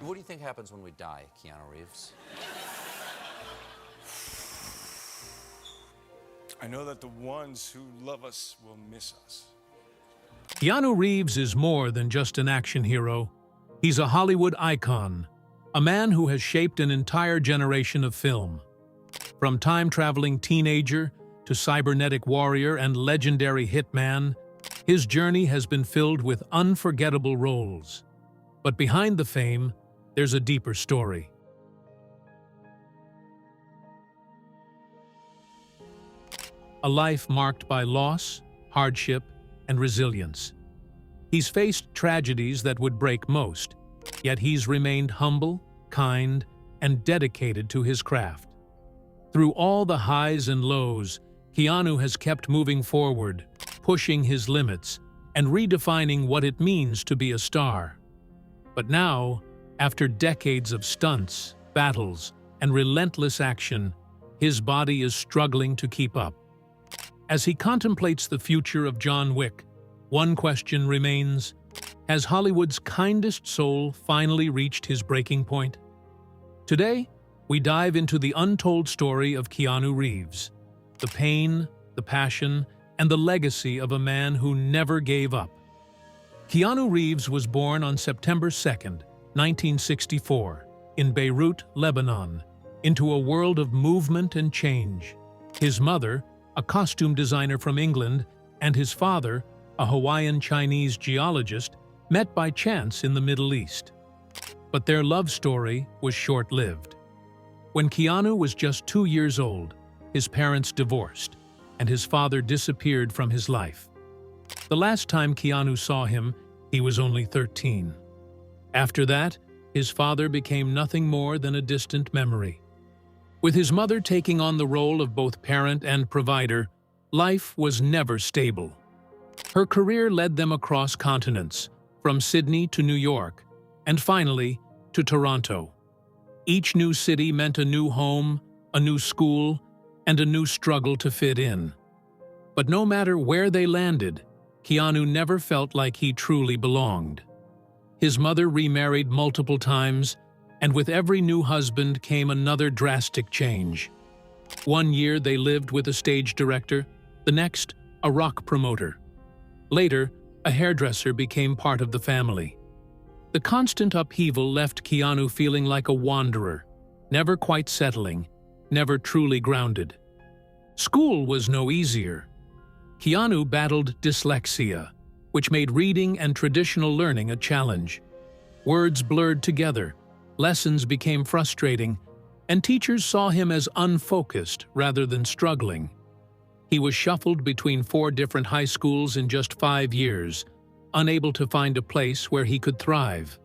What do you think happens when we die, Keanu Reeves? I know that the ones who love us will miss us. Keanu Reeves is more than just an action hero. He's a Hollywood icon, a man who has shaped an entire generation of film. From time-traveling teenager to cybernetic warrior and legendary hitman, his journey has been filled with unforgettable roles. But behind the fame, there's a deeper story. A life marked by loss, hardship, and resilience. He's faced tragedies that would break most, yet he's remained humble, kind, and dedicated to his craft. Through all the highs and lows, Keanu has kept moving forward, pushing his limits, and redefining what it means to be a star. But now, after decades of stunts, battles, and relentless action, his body is struggling to keep up. As he contemplates the future of John Wick, one question remains: has Hollywood's kindest soul finally reached his breaking point? Today, we dive into the untold story of Keanu Reeves, the pain, the passion, and the legacy of a man who never gave up. Keanu Reeves was born on September 2nd, 1964, in Beirut, Lebanon, into a world of movement and change. His mother, a costume designer from England, and his father, a Hawaiian-Chinese geologist, met by chance in the Middle East. But their love story was short-lived. When Keanu was just 2 years old, his parents divorced, and his father disappeared from his life. The last time Keanu saw him, he was only 13. After that, his father became nothing more than a distant memory. With his mother taking on the role of both parent and provider, life was never stable. Her career led them across continents, from Sydney to New York, and finally, to Toronto. Each new city meant a new home, a new school, and a new struggle to fit in. But no matter where they landed, Keanu never felt like he truly belonged. His mother remarried multiple times, and with every new husband came another drastic change. One year they lived with a stage director, the next, a rock promoter. Later, a hairdresser became part of the family. The constant upheaval left Keanu feeling like a wanderer, never quite settling, never truly grounded. School was no easier. Keanu battled dyslexia, which made reading and traditional learning a challenge. Words blurred together, lessons became frustrating, and teachers saw him as unfocused rather than struggling. He was shuffled between 4 different high schools in just 5 years, unable to find a place where he could thrive.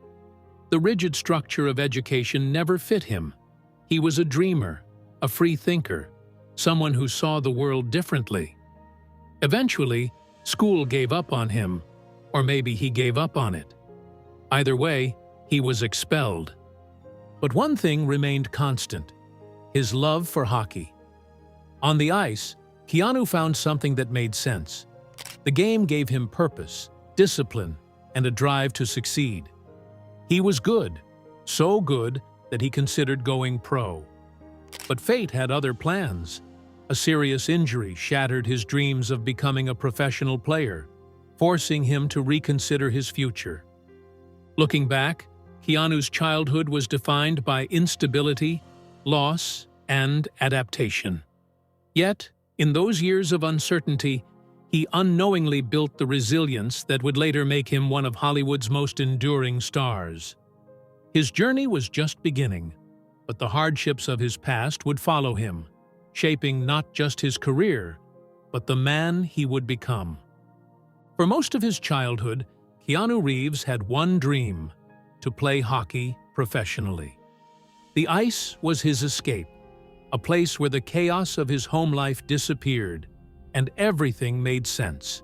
The rigid structure of education never fit him. He was a dreamer, a free thinker, someone who saw the world differently. Eventually, school gave up on him, or maybe he gave up on it. Either way, he was expelled. But one thing remained constant: his love for hockey. On the ice, Keanu found something that made sense. The game gave him purpose, discipline, and a drive to succeed. He was good, so good that he considered going pro. But fate had other plans. A serious injury shattered his dreams of becoming a professional player, forcing him to reconsider his future. Looking back, Keanu's childhood was defined by instability, loss, and adaptation. Yet, in those years of uncertainty, he unknowingly built the resilience that would later make him one of Hollywood's most enduring stars. His journey was just beginning, but the hardships of his past would follow him, shaping not just his career, but the man he would become. For most of his childhood, Keanu Reeves had one dream: to play hockey professionally. The ice was his escape, a place where the chaos of his home life disappeared, and everything made sense.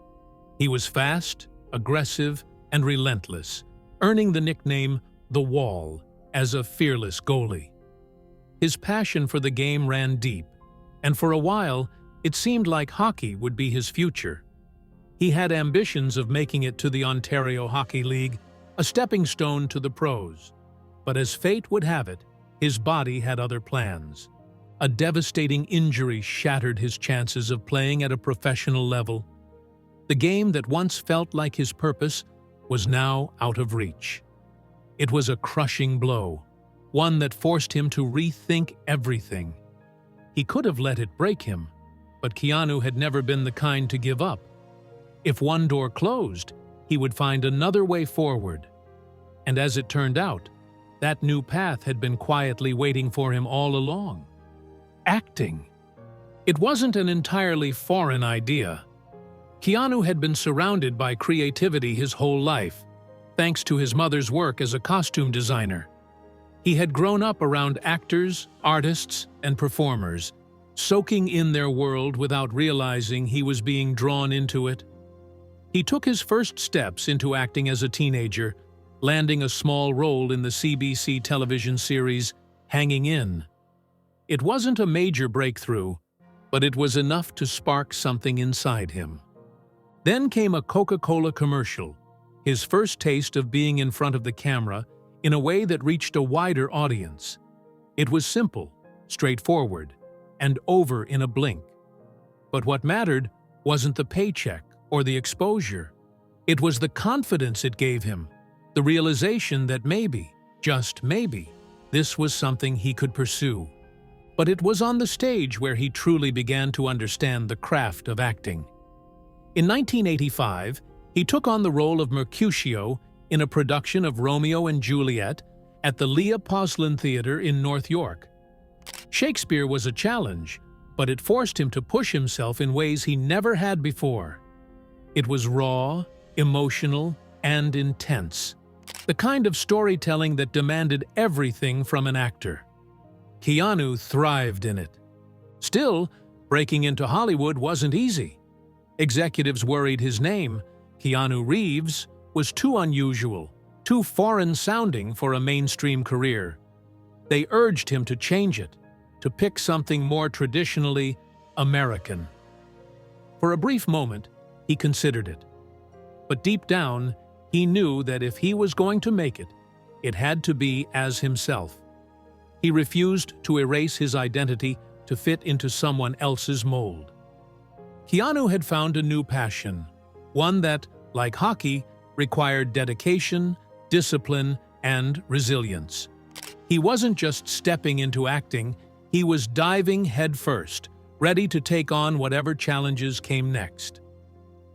He was fast, aggressive, and relentless, earning the nickname The Wall as a fearless goalie. His passion for the game ran deep, and for a while, it seemed like hockey would be his future. He had ambitions of making it to the Ontario Hockey League, a stepping stone to the pros. But as fate would have it, his body had other plans. A devastating injury shattered his chances of playing at a professional level. The game that once felt like his purpose was now out of reach. It was a crushing blow, one that forced him to rethink everything. He could have let it break him, but Keanu had never been the kind to give up. If one door closed, he would find another way forward. And as it turned out, that new path had been quietly waiting for him all along. Acting. It wasn't an entirely foreign idea. Keanu had been surrounded by creativity his whole life, thanks to his mother's work as a costume designer. He had grown up around actors, artists, and performers, soaking in their world without realizing he was being drawn into it. He took his first steps into acting as a teenager, landing a small role in the CBC television series Hanging In. It wasn't a major breakthrough, but it was enough to spark something inside him. Then came a Coca-Cola commercial, his first taste of being in front of the camera in a way that reached a wider audience. It was simple, straightforward, and over in a blink. But what mattered wasn't the paycheck or the exposure. It was the confidence it gave him, the realization that maybe, just maybe, this was something he could pursue. But it was on the stage where he truly began to understand the craft of acting. In 1985, he took on the role of Mercutio in a production of Romeo and Juliet at the Leah Poslin Theatre in North York. Shakespeare was a challenge, but it forced him to push himself in ways he never had before. It was raw, emotional, and intense, the kind of storytelling that demanded everything from an actor. Keanu thrived in it. Still, breaking into Hollywood wasn't easy. Executives worried his name, Keanu Reeves, was too unusual, too foreign-sounding for a mainstream career. They urged him to change it, to pick something more traditionally American. For a brief moment, he considered it. But deep down, he knew that if he was going to make it had to be as himself. He refused to erase his identity to fit into someone else's mold. Keanu had found a new passion, one that, like hockey, required dedication, discipline, and resilience. He wasn't just stepping into acting, he was diving headfirst, ready to take on whatever challenges came next.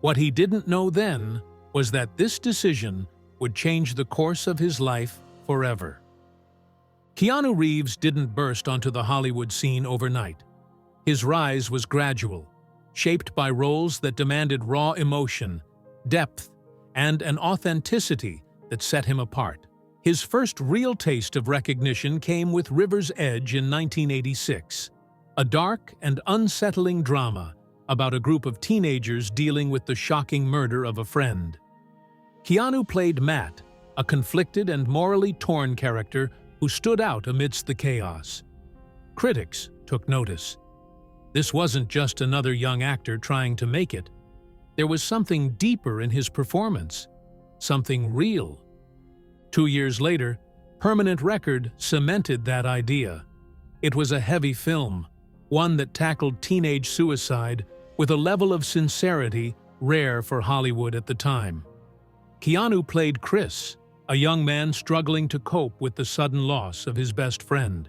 What he didn't know then was that this decision would change the course of his life forever. Keanu Reeves didn't burst onto the Hollywood scene overnight. His rise was gradual, shaped by roles that demanded raw emotion, depth, and an authenticity that set him apart. His first real taste of recognition came with River's Edge in 1986, a dark and unsettling drama about a group of teenagers dealing with the shocking murder of a friend. Keanu played Matt, a conflicted and morally torn character who stood out amidst the chaos. Critics took notice. This wasn't just another young actor trying to make it. There was something deeper in his performance, something real. 2 years later, Permanent Record cemented that idea. It was a heavy film, one that tackled teenage suicide with a level of sincerity rare for Hollywood at the time. Keanu played Chris, a young man struggling to cope with the sudden loss of his best friend.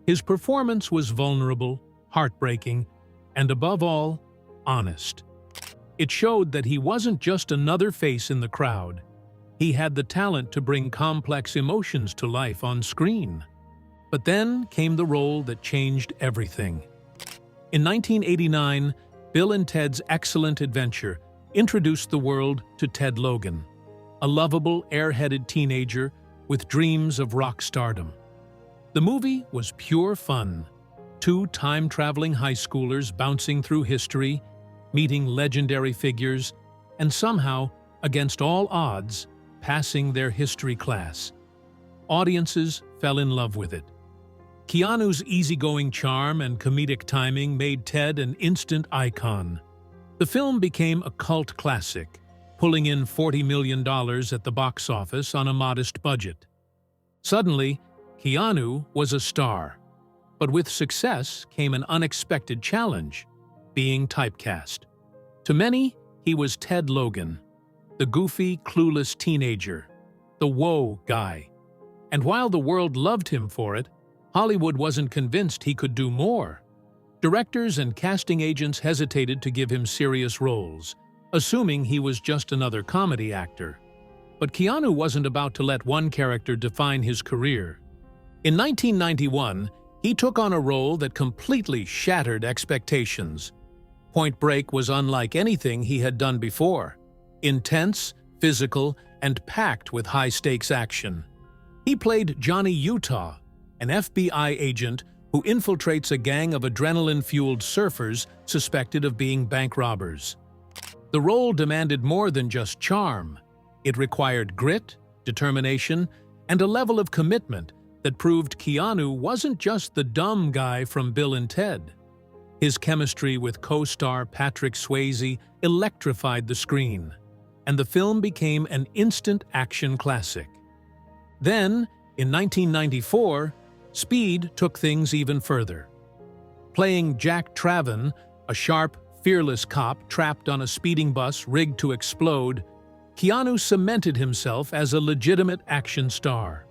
His performance was vulnerable, heartbreaking, and above all, honest. It showed that he wasn't just another face in the crowd. He had the talent to bring complex emotions to life on screen. But then came the role that changed everything. In 1989, Bill and Ted's Excellent Adventure introduced the world to Ted Logan, a lovable, airheaded teenager with dreams of rock stardom. The movie was pure fun. 2 time-traveling high schoolers bouncing through history, meeting legendary figures, and somehow, against all odds, passing their history class. Audiences fell in love with it. Keanu's easygoing charm and comedic timing made Ted an instant icon. The film became a cult classic, pulling in $40 million at the box office on a modest budget. Suddenly, Keanu was a star. But with success came an unexpected challenge: being typecast. To many, he was Ted Logan, the goofy, clueless teenager, the whoa guy. And while the world loved him for it, Hollywood wasn't convinced he could do more. Directors and casting agents hesitated to give him serious roles, assuming he was just another comedy actor. But Keanu wasn't about to let one character define his career. In 1991, he took on a role that completely shattered expectations. Point Break was unlike anything he had done before: intense, physical, and packed with high-stakes action. He played Johnny Utah, an FBI agent who infiltrates a gang of adrenaline-fueled surfers suspected of being bank robbers. The role demanded more than just charm. It required grit, determination, and a level of commitment that proved Keanu wasn't just the dumb guy from Bill and Ted. His chemistry with co-star Patrick Swayze electrified the screen, and the film became an instant action classic. Then, in 1994, Speed took things even further. Playing Jack Traven, a sharp, fearless cop trapped on a speeding bus rigged to explode, Keanu cemented himself as a legitimate action star.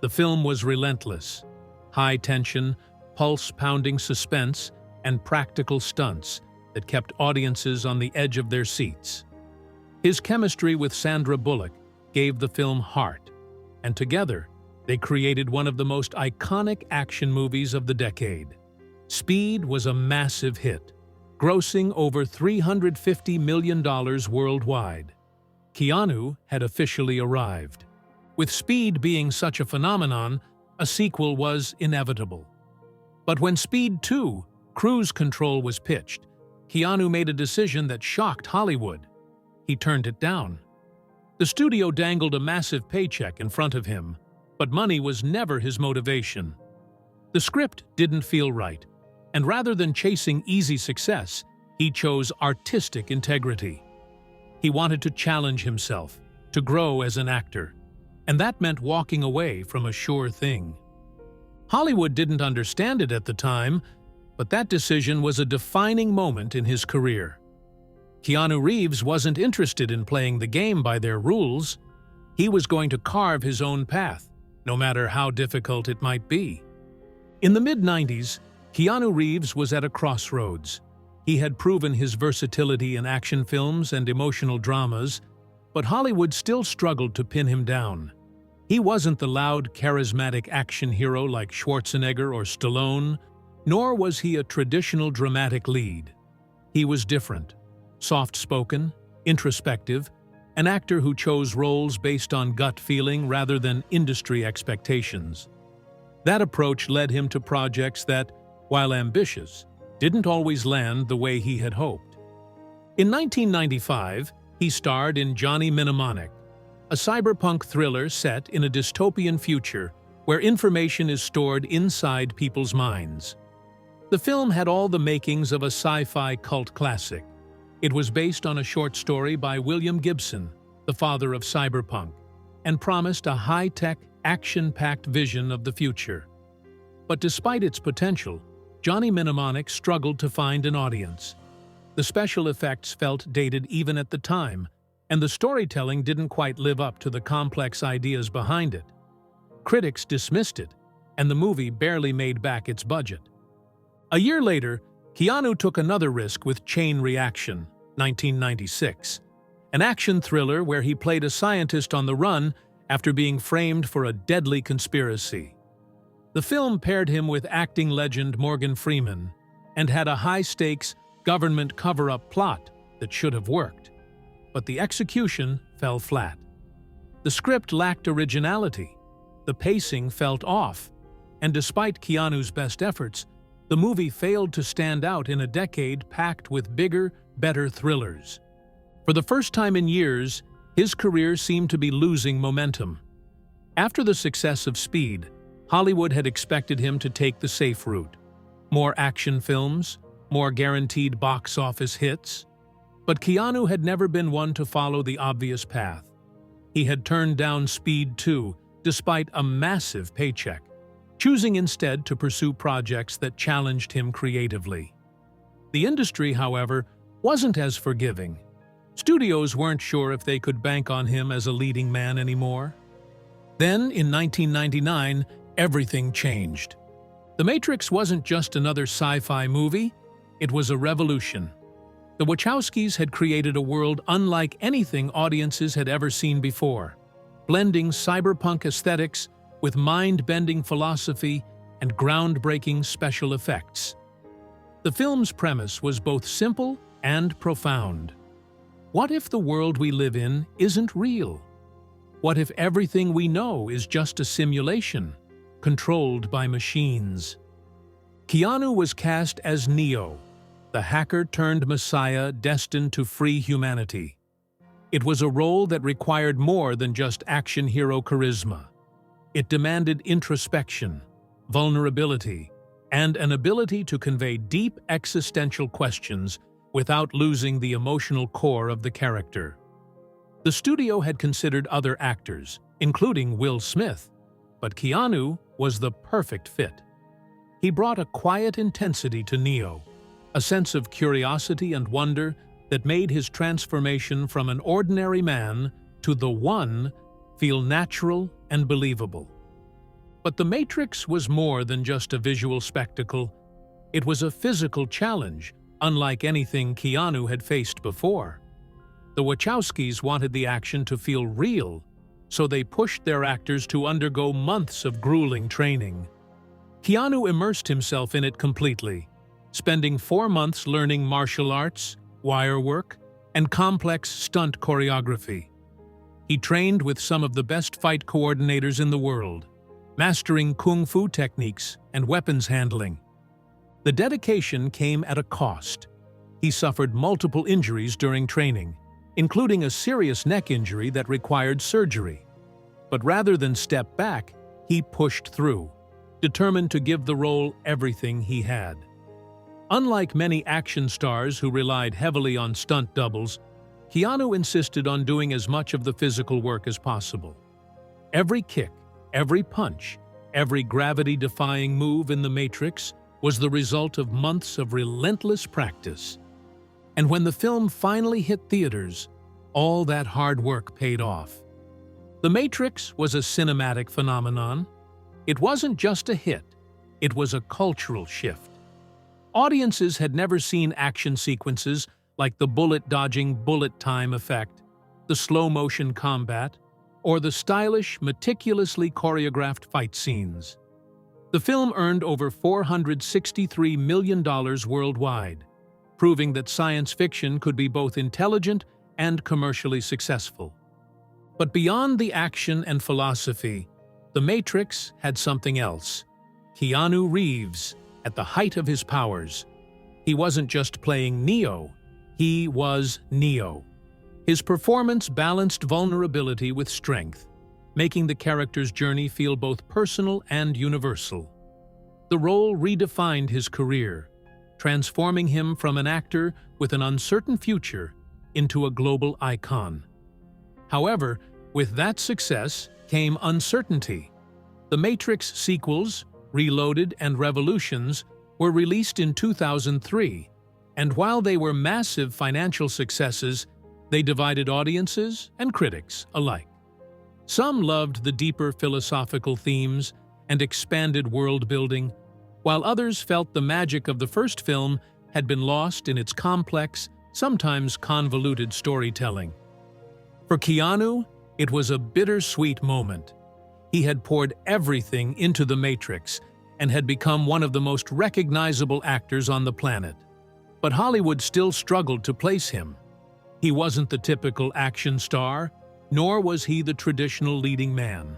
The film was relentless: high-tension, pulse-pounding suspense, and practical stunts that kept audiences on the edge of their seats. His chemistry with Sandra Bullock gave the film heart, and together, they created one of the most iconic action movies of the decade. Speed was a massive hit, grossing over $350 million worldwide. Keanu had officially arrived. With Speed being such a phenomenon, a sequel was inevitable. But when Speed 2, Cruise Control, was pitched, Keanu made a decision that shocked Hollywood. He turned it down. The studio dangled a massive paycheck in front of him, but money was never his motivation. The script didn't feel right, and rather than chasing easy success, he chose artistic integrity. He wanted to challenge himself, to grow as an actor, and that meant walking away from a sure thing. Hollywood didn't understand it at the time, but that decision was a defining moment in his career. Keanu Reeves wasn't interested in playing the game by their rules. He was going to carve his own path, no matter how difficult it might be. In the mid-90s, Keanu Reeves was at a crossroads. He had proven his versatility in action films and emotional dramas, but Hollywood still struggled to pin him down. He wasn't the loud, charismatic action hero like Schwarzenegger or Stallone, nor was he a traditional dramatic lead. He was different: soft-spoken, introspective, an actor who chose roles based on gut feeling rather than industry expectations. That approach led him to projects that, while ambitious, didn't always land the way he had hoped. In 1995, he starred in Johnny Mnemonic, a cyberpunk thriller set in a dystopian future where information is stored inside people's minds. The film had all the makings of a sci-fi cult classic. It was based on a short story by William Gibson, the father of cyberpunk, and promised a high-tech, action-packed vision of the future. But despite its potential, Johnny Mnemonic struggled to find an audience. The special effects felt dated even at the time, and the storytelling didn't quite live up to the complex ideas behind it. Critics dismissed it, and the movie barely made back its budget. A year later, Keanu took another risk with Chain Reaction, 1996, an action thriller where he played a scientist on the run after being framed for a deadly conspiracy. The film paired him with acting legend Morgan Freeman and had a high-stakes government cover-up plot that should have worked. But the execution fell flat. The script lacked originality, the pacing felt off, and despite Keanu's best efforts, the movie failed to stand out in a decade packed with bigger, better thrillers. For the first time in years, his career seemed to be losing momentum. After the success of Speed, Hollywood had expected him to take the safe route: more action films, more guaranteed box office hits. But Keanu had never been one to follow the obvious path. He had turned down Speed 2 despite a massive paycheck, choosing instead to pursue projects that challenged him creatively. The industry, however, wasn't as forgiving. Studios weren't sure if they could bank on him as a leading man anymore. Then, in 1999, everything changed. The Matrix wasn't just another sci-fi movie, it was a revolution. The Wachowskis had created a world unlike anything audiences had ever seen before, blending cyberpunk aesthetics with mind-bending philosophy and groundbreaking special effects. The film's premise was both simple and profound. What if the world we live in isn't real? What if everything we know is just a simulation, controlled by machines? Keanu was cast as Neo, the hacker-turned-messiah destined to free humanity. It was a role that required more than just action hero charisma. It demanded introspection, vulnerability, and an ability to convey deep existential questions without losing the emotional core of the character. The studio had considered other actors, including Will Smith, but Keanu was the perfect fit. He brought a quiet intensity to Neo, a sense of curiosity and wonder that made his transformation from an ordinary man to the One feel natural and believable. But The Matrix was more than just a visual spectacle. It was a physical challenge, unlike anything Keanu had faced before. The Wachowskis wanted the action to feel real, so they pushed their actors to undergo months of grueling training. Keanu immersed himself in it completely, spending 4 months learning martial arts, wire work, and complex stunt choreography. He trained with some of the best fight coordinators in the world, mastering kung fu techniques and weapons handling. The dedication came at a cost. He suffered multiple injuries during training, including a serious neck injury that required surgery. But rather than step back, he pushed through, determined to give the role everything he had. Unlike many action stars who relied heavily on stunt doubles, Keanu insisted on doing as much of the physical work as possible. Every kick, every punch, every gravity-defying move in The Matrix was the result of months of relentless practice. And when the film finally hit theaters, all that hard work paid off. The Matrix was a cinematic phenomenon. It wasn't just a hit, it was a cultural shift. Audiences had never seen action sequences like the bullet-dodging bullet time effect, the slow-motion combat, or the stylish, meticulously choreographed fight scenes. The film earned over $463 million worldwide, proving that science fiction could be both intelligent and commercially successful. But beyond the action and philosophy, The Matrix had something else. Keanu Reeves, at the height of his powers. He wasn't just playing Neo, he was Neo. His performance balanced vulnerability with strength, making the character's journey feel both personal and universal. The role redefined his career, transforming him from an actor with an uncertain future into a global icon. However, with that success came uncertainty. The Matrix sequels, Reloaded and Revolutions, were released in 2003, and while they were massive financial successes, they divided audiences and critics alike. Some loved the deeper philosophical themes and expanded world-building, while others felt the magic of the first film had been lost in its complex, sometimes convoluted storytelling. For Keanu, it was a bittersweet moment. He had poured everything into The Matrix and had become one of the most recognizable actors on the planet. But Hollywood still struggled to place him. He wasn't the typical action star, nor was he the traditional leading man.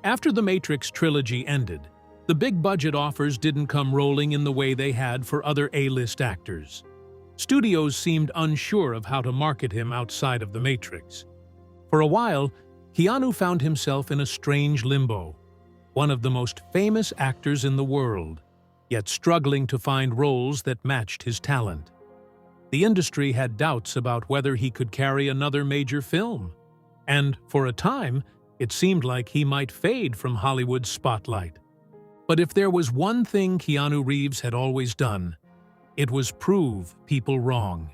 After the Matrix trilogy ended, the big-budget offers didn't come rolling in the way they had for other A-list actors. Studios seemed unsure of how to market him outside of The Matrix. For a while, Keanu found himself in a strange limbo, one of the most famous actors in the world, yet struggling to find roles that matched his talent. The industry had doubts about whether he could carry another major film, and, for a time, it seemed like he might fade from Hollywood's spotlight. But if there was one thing Keanu Reeves had always done, it was prove people wrong.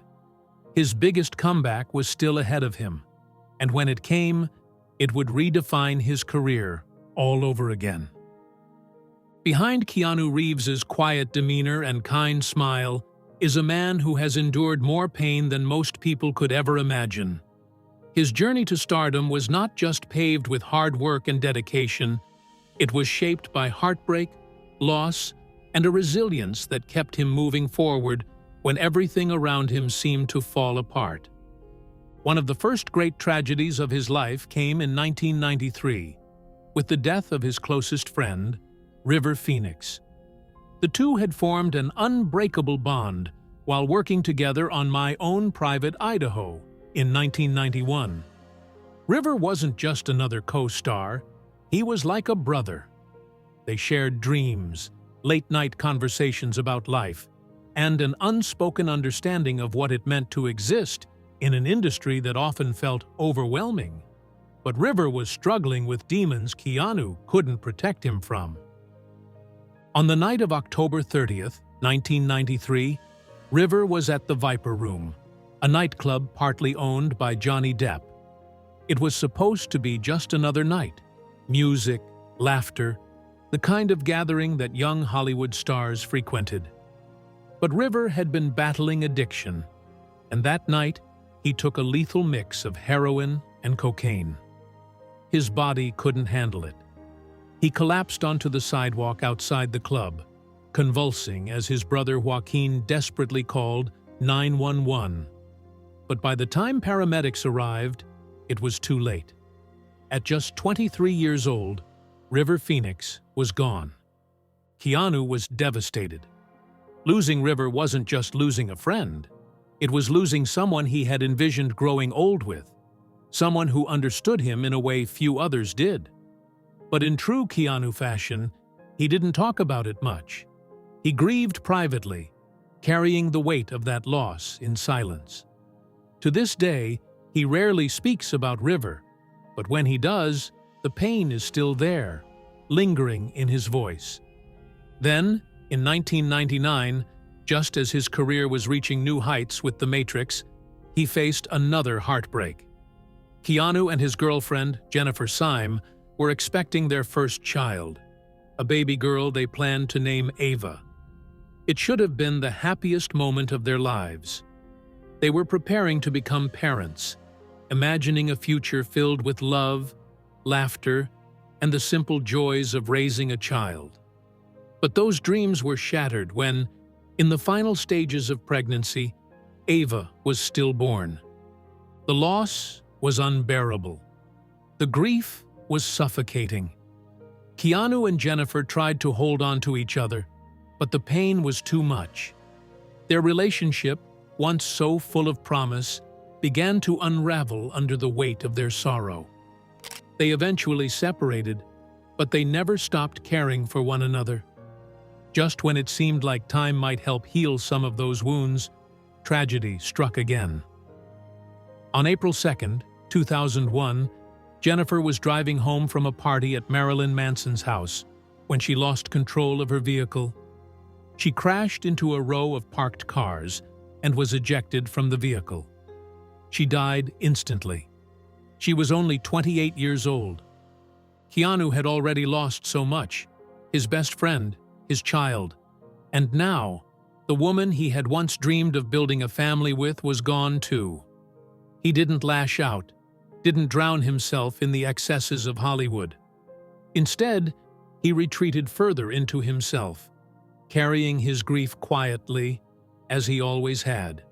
His biggest comeback was still ahead of him, and when it came, it would redefine his career all over again. Behind Keanu Reeves's quiet demeanor and kind smile is a man who has endured more pain than most people could ever imagine. His journey to stardom was not just paved with hard work and dedication, it was shaped by heartbreak, loss, and a resilience that kept him moving forward when everything around him seemed to fall apart. One of the first great tragedies of his life came in 1993, with the death of his closest friend, River Phoenix. The two had formed an unbreakable bond while working together on My Own Private Idaho in 1991. River wasn't just another co-star, he was like a brother. They shared dreams, late-night conversations about life, and an unspoken understanding of what it meant to exist in an industry that often felt overwhelming. But River was struggling with demons Keanu couldn't protect him from. On the night of October 30th, 1993, River was at the Viper Room, a nightclub partly owned by Johnny Depp. It was supposed to be just another night. Music, laughter, the kind of gathering that young Hollywood stars frequented. But River had been battling addiction, and that night he took a lethal mix of heroin and cocaine. His body couldn't handle it. He collapsed onto the sidewalk outside the club, convulsing as his brother Joaquin desperately called 911. But by the time paramedics arrived, it was too late. At just 23 years old, River Phoenix was gone. Keanu was devastated. Losing River wasn't just losing a friend. It was losing someone he had envisioned growing old with, someone who understood him in a way few others did. But in true Keanu fashion, he didn't talk about it much. He grieved privately, carrying the weight of that loss in silence. To this day, he rarely speaks about River, but when he does, the pain is still there, lingering in his voice. Then, in 1999, just as his career was reaching new heights with The Matrix, he faced another heartbreak. Keanu and his girlfriend, Jennifer Syme, were expecting their first child, a baby girl they planned to name Ava. It should have been the happiest moment of their lives. They were preparing to become parents, imagining a future filled with love, laughter, and the simple joys of raising a child. But those dreams were shattered when, in the final stages of pregnancy, Ava was stillborn. The loss was unbearable. The grief was suffocating. Keanu and Jennifer tried to hold on to each other, but the pain was too much. Their relationship, once so full of promise, began to unravel under the weight of their sorrow. They eventually separated, but they never stopped caring for one another. Just when it seemed like time might help heal some of those wounds, tragedy struck again. On April 2, 2001, Jennifer was driving home from a party at Marilyn Manson's house when she lost control of her vehicle. She crashed into a row of parked cars and was ejected from the vehicle. She died instantly. She was only 28 years old. Keanu had already lost so much: his best friend, his child, and now, the woman he had once dreamed of building a family with was gone too. He didn't lash out, didn't drown himself in the excesses of Hollywood. Instead, he retreated further into himself, carrying his grief quietly, as he always had.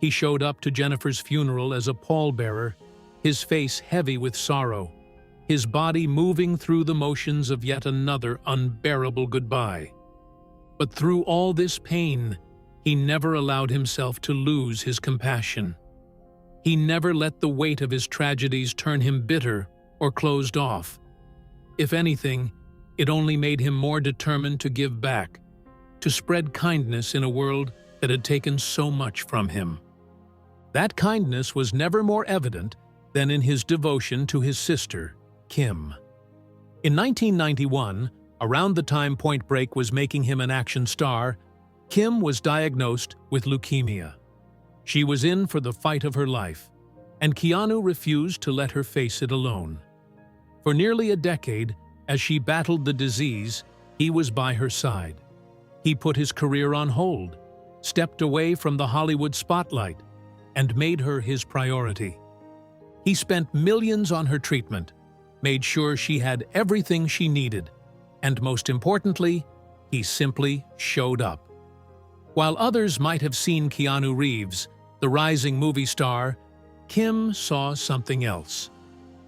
He showed up to Jennifer's funeral as a pallbearer, his face heavy with sorrow, his body moving through the motions of yet another unbearable goodbye. But through all this pain, he never allowed himself to lose his compassion. He never let the weight of his tragedies turn him bitter or closed off. If anything, it only made him more determined to give back, to spread kindness in a world that had taken so much from him. That kindness was never more evident than in his devotion to his sister, Kim. In 1991, around the time Point Break was making him an action star, Kim was diagnosed with leukemia. She was in for the fight of her life, and Keanu refused to let her face it alone. For nearly a decade, as she battled the disease, he was by her side. He put his career on hold, stepped away from the Hollywood spotlight, and made her his priority. He spent millions on her treatment, made sure she had everything she needed, and most importantly, he simply showed up. While others might have seen Keanu Reeves, the rising movie star, Kim saw something else.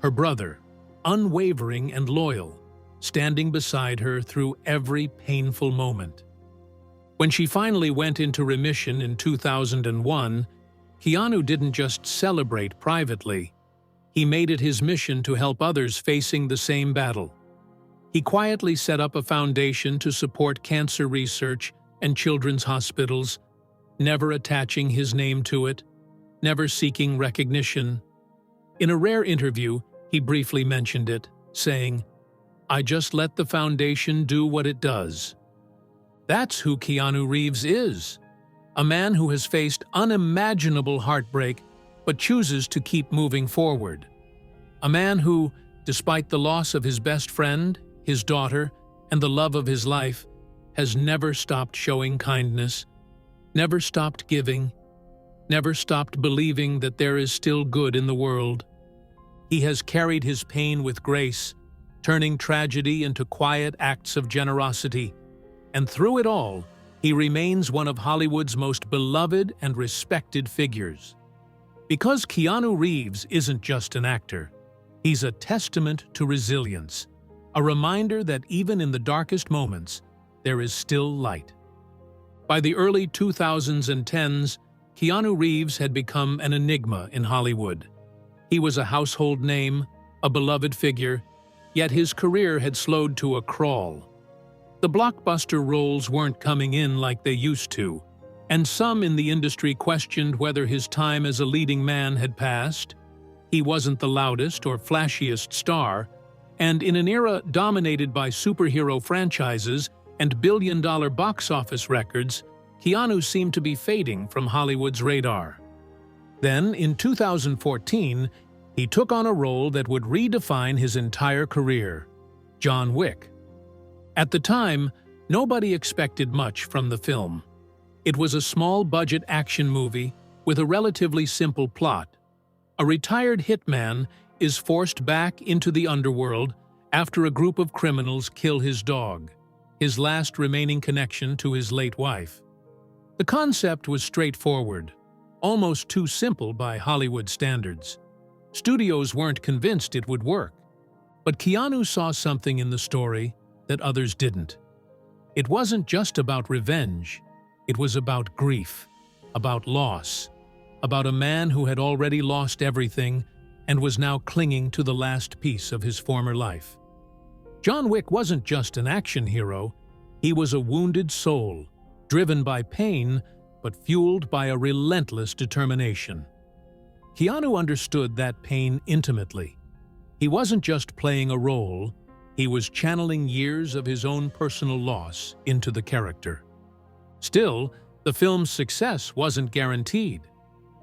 Her brother, unwavering and loyal, standing beside her through every painful moment. When she finally went into remission in 2001, Keanu didn't just celebrate privately. He made it his mission to help others facing the same battle. He quietly set up a foundation to support cancer research and children's hospitals, never attaching his name to it, never seeking recognition. In a rare interview, he briefly mentioned it, saying, "I just let the foundation do what it does." That's who Keanu Reeves is, a man who has faced unimaginable heartbreak but chooses to keep moving forward. A man who, despite the loss of his best friend, his daughter, and the love of his life, has never stopped showing kindness, never stopped giving, never stopped believing that there is still good in the world. He has carried his pain with grace, turning tragedy into quiet acts of generosity, and through it all, he remains one of Hollywood's most beloved and respected figures. Because Keanu Reeves isn't just an actor, he's a testament to resilience, a reminder that even in the darkest moments, there is still light. By the early 2010s, Keanu Reeves had become an enigma in Hollywood. He was a household name, a beloved figure, yet his career had slowed to a crawl. The blockbuster roles weren't coming in like they used to, and some in the industry questioned whether his time as a leading man had passed. He wasn't the loudest or flashiest star, and in an era dominated by superhero franchises and billion-dollar box office records, Keanu seemed to be fading from Hollywood's radar. Then, in 2014, he took on a role that would redefine his entire career: John Wick. At the time, nobody expected much from the film. It was a small-budget action movie with a relatively simple plot. A retired hitman is forced back into the underworld after a group of criminals kill his dog, his last remaining connection to his late wife. The concept was straightforward, almost too simple by Hollywood standards. Studios weren't convinced it would work, but Keanu saw something in the story that others didn't. It wasn't just about revenge, it was about grief, about loss, about a man who had already lost everything and was now clinging to the last piece of his former life. John Wick wasn't just an action hero, he was a wounded soul, driven by pain but fueled by a relentless determination. Keanu understood that pain intimately. He wasn't just playing a role, he was channeling years of his own personal loss into the character. Still, the film's success wasn't guaranteed.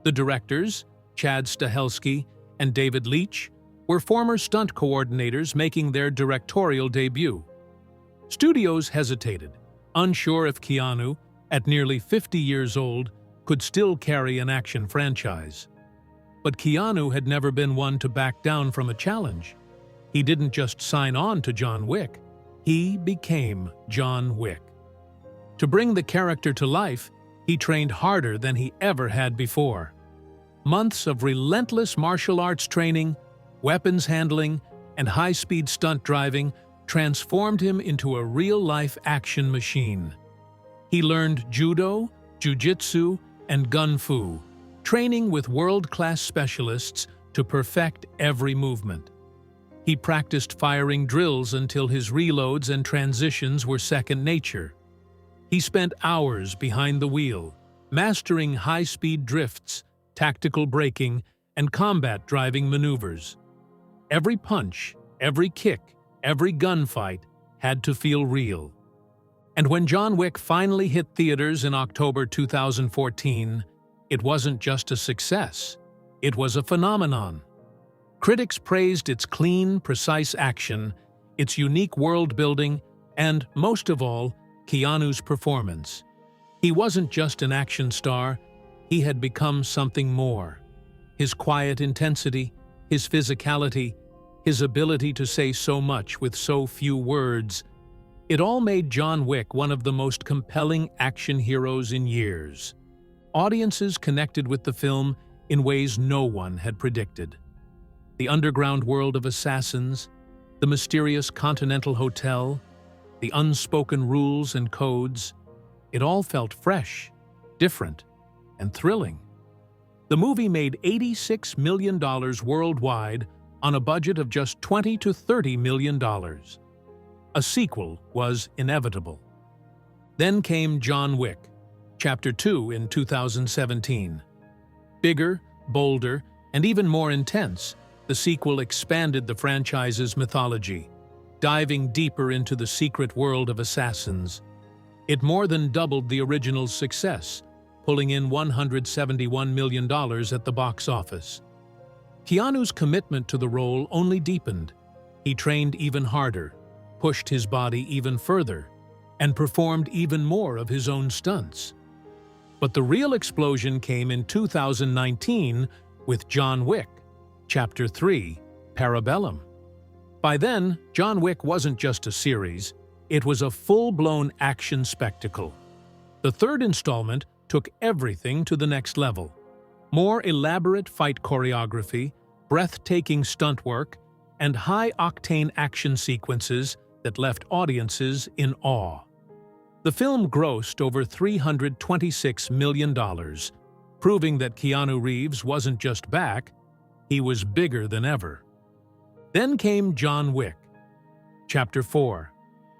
The directors, Chad Stahelski and David Leitch, were former stunt coordinators making their directorial debut. Studios hesitated, unsure if Keanu, at nearly 50 years old, could still carry an action franchise. But Keanu had never been one to back down from a challenge. He didn't just sign on to John Wick, he became John Wick. To bring the character to life, he trained harder than he ever had before. Months of relentless martial arts training, weapons handling, and high-speed stunt driving transformed him into a real-life action machine. He learned judo, jiu-jitsu, and gun fu, training with world-class specialists to perfect every movement. He practiced firing drills until his reloads and transitions were second nature. He spent hours behind the wheel, mastering high-speed drifts, tactical braking, and combat driving maneuvers. Every punch, every kick, every gunfight had to feel real. And when John Wick finally hit theaters in October 2014, it wasn't just a success, it was a phenomenon. Critics praised its clean, precise action, its unique world-building, and, most of all, Keanu's performance. He wasn't just an action star, he had become something more. His quiet intensity, his physicality, his ability to say so much with so few words, it all made John Wick one of the most compelling action heroes in years. Audiences connected with the film in ways no one had predicted. The underground world of assassins, the mysterious Continental Hotel, the unspoken rules and codes, it all felt fresh, different, and thrilling. The movie made $86 million worldwide on a budget of just $20 to $30 million. A sequel was inevitable. Then came John Wick, Chapter 2 in 2017. Bigger, bolder, and even more intense, the sequel expanded the franchise's mythology, diving deeper into the secret world of assassins. It more than doubled the original's success, pulling in $171 million at the box office. Keanu's commitment to the role only deepened. He trained even harder, pushed his body even further, and performed even more of his own stunts. But the real explosion came in 2019 with John Wick, Chapter 3, Parabellum. By then, John Wick wasn't just a series, it was a full-blown action spectacle. The third installment took everything to the next level. More elaborate fight choreography, breathtaking stunt work, and high-octane action sequences that left audiences in awe. The film grossed over $326 million, proving that Keanu Reeves wasn't just back, he was bigger than ever. Then came John Wick, Chapter 4,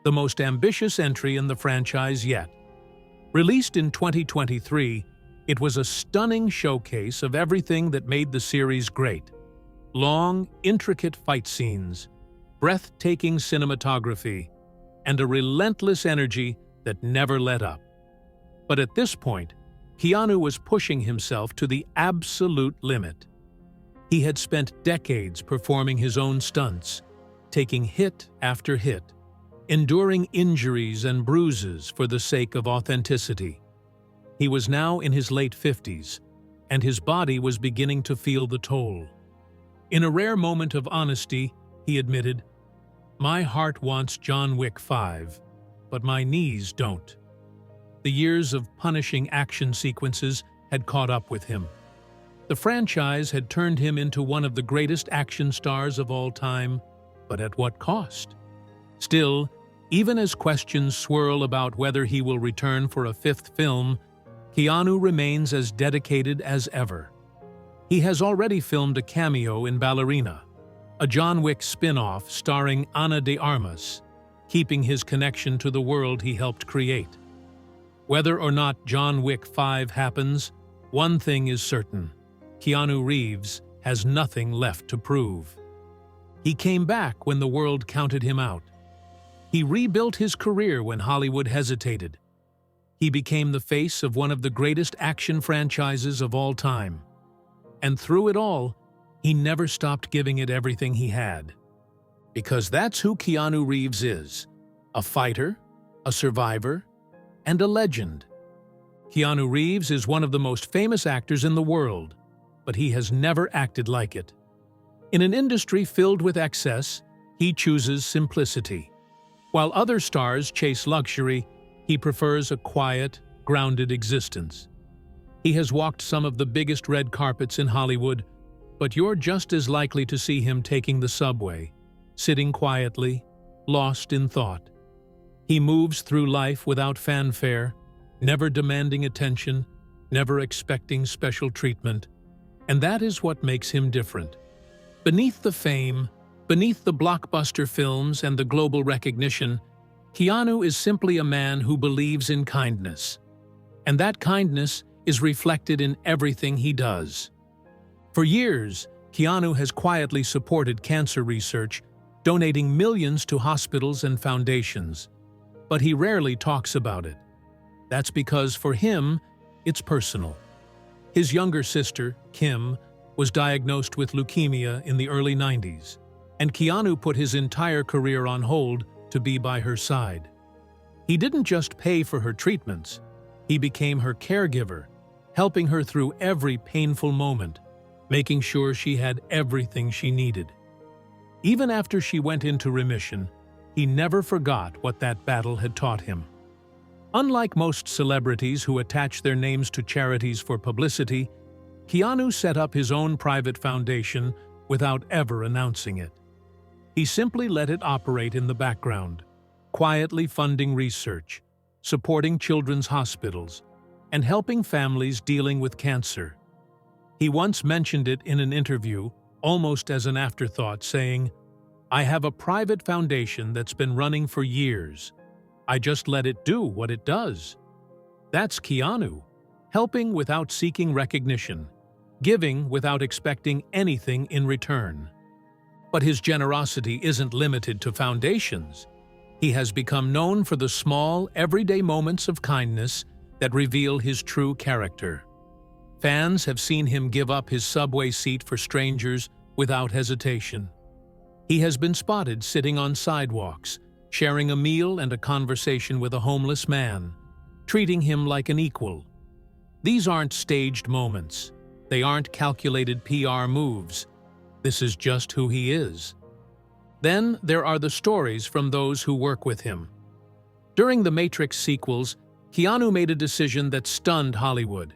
the most ambitious entry in the franchise yet. Released in 2023, it was a stunning showcase of everything that made the series great. Long, intricate fight scenes, breathtaking cinematography, and a relentless energy that never let up. But at this point, Keanu was pushing himself to the absolute limit. He had spent decades performing his own stunts, taking hit after hit, enduring injuries and bruises for the sake of authenticity. He was now in his late 50s, and his body was beginning to feel the toll. In a rare moment of honesty, he admitted, "My heart wants John Wick 5, but my knees don't." The years of punishing action sequences had caught up with him. The franchise had turned him into one of the greatest action stars of all time, but at what cost? Still, even as questions swirl about whether he will return for a fifth film, Keanu remains as dedicated as ever. He has already filmed a cameo in Ballerina, a John Wick spin-off starring Ana de Armas, keeping his connection to the world he helped create. Whether or not John Wick 5 happens, one thing is certain: Keanu Reeves has nothing left to prove. He came back when the world counted him out. He rebuilt his career when Hollywood hesitated. He became the face of one of the greatest action franchises of all time. And through it all, he never stopped giving it everything he had. Because that's who Keanu Reeves is: a fighter, a survivor, and a legend. Keanu Reeves is one of the most famous actors in the world, but he has never acted like it. In an industry filled with excess, he chooses simplicity. While other stars chase luxury, he prefers a quiet, grounded existence. He has walked some of the biggest red carpets in Hollywood, but you're just as likely to see him taking the subway, sitting quietly, lost in thought. He moves through life without fanfare, never demanding attention, never expecting special treatment, and that is what makes him different. Beneath the fame, beneath the blockbuster films and the global recognition, Keanu is simply a man who believes in kindness. And that kindness is reflected in everything he does. For years, Keanu has quietly supported cancer research, donating millions to hospitals and foundations. But he rarely talks about it. That's because for him, it's personal. His younger sister, Kim, was diagnosed with leukemia in the early 90s, and Keanu put his entire career on hold to be by her side. He didn't just pay for her treatments, he became her caregiver, helping her through every painful moment, making sure she had everything she needed. Even after she went into remission, he never forgot what that battle had taught him. Unlike most celebrities who attach their names to charities for publicity, Keanu set up his own private foundation without ever announcing it. He simply let it operate in the background, quietly funding research, supporting children's hospitals, and helping families dealing with cancer. He once mentioned it in an interview, almost as an afterthought, saying, "I have a private foundation that's been running for years. I just let it do what it does." That's Keanu, helping without seeking recognition, giving without expecting anything in return. But his generosity isn't limited to foundations. He has become known for the small, everyday moments of kindness that reveal his true character. Fans have seen him give up his subway seat for strangers without hesitation. He has been spotted sitting on sidewalks, sharing a meal and a conversation with a homeless man, treating him like an equal. These aren't staged moments. They aren't calculated PR moves. This is just who he is. Then there are the stories from those who work with him. During the Matrix sequels, Keanu made a decision that stunned Hollywood.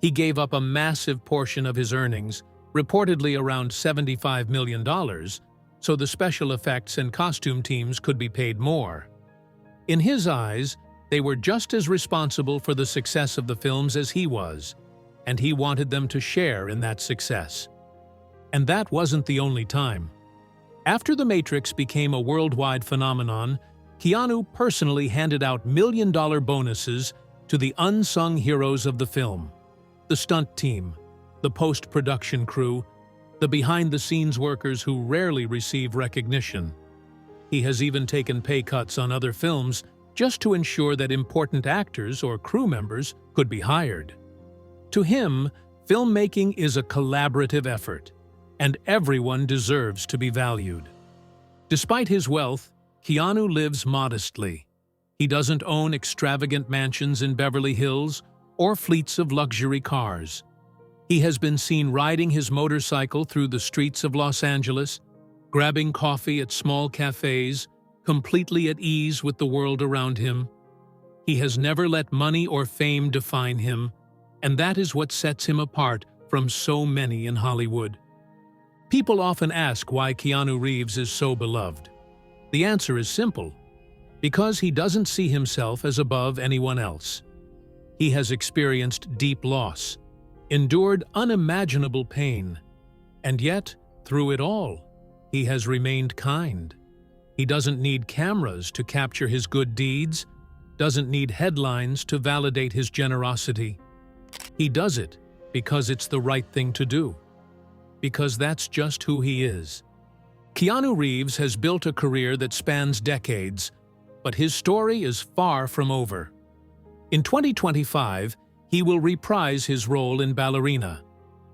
He gave up a massive portion of his earnings, reportedly around $75 million, so the special effects and costume teams could be paid more. In his eyes, they were just as responsible for the success of the films as he was, and he wanted them to share in that success. And that wasn't the only time. After The Matrix became a worldwide phenomenon, Keanu personally handed out million-dollar bonuses to the unsung heroes of the film: the stunt team, the post-production crew, the behind-the-scenes workers who rarely receive recognition. He has even taken pay cuts on other films just to ensure that important actors or crew members could be hired. To him, filmmaking is a collaborative effort, and everyone deserves to be valued. Despite his wealth, Keanu lives modestly. He doesn't own extravagant mansions in Beverly Hills or fleets of luxury cars. He has been seen riding his motorcycle through the streets of Los Angeles, grabbing coffee at small cafes, completely at ease with the world around him. He has never let money or fame define him, and that is what sets him apart from so many in Hollywood. People often ask why Keanu Reeves is so beloved. The answer is simple: because he doesn't see himself as above anyone else. He has experienced deep loss, endured unimaginable pain, and yet, through it all, he has remained kind. He doesn't need cameras to capture his good deeds, doesn't need headlines to validate his generosity. He does it because it's the right thing to do, because that's just who he is. Keanu Reeves has built a career that spans decades, but his story is far from over. In 2025, he will reprise his role in Ballerina,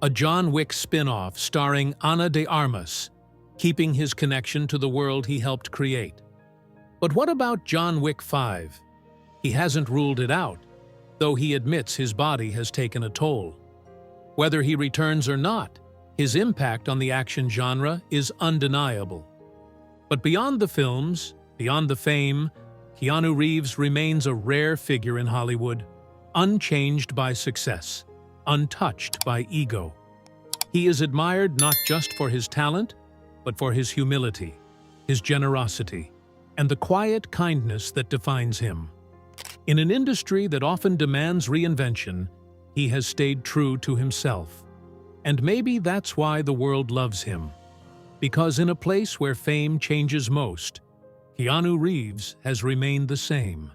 a John Wick spin-off starring Ana de Armas, keeping his connection to the world he helped create. But what about John Wick 5? He hasn't ruled it out, though he admits his body has taken a toll. Whether he returns or not, his impact on the action genre is undeniable. But beyond the films, beyond the fame, Keanu Reeves remains a rare figure in Hollywood, unchanged by success, untouched by ego. He is admired not just for his talent, but for his humility, his generosity, and the quiet kindness that defines him. In an industry that often demands reinvention, he has stayed true to himself. And maybe that's why the world loves him. Because in a place where fame changes most, Keanu Reeves has remained the same.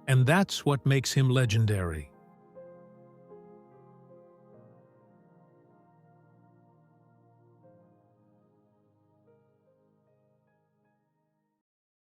And that's what makes him legendary.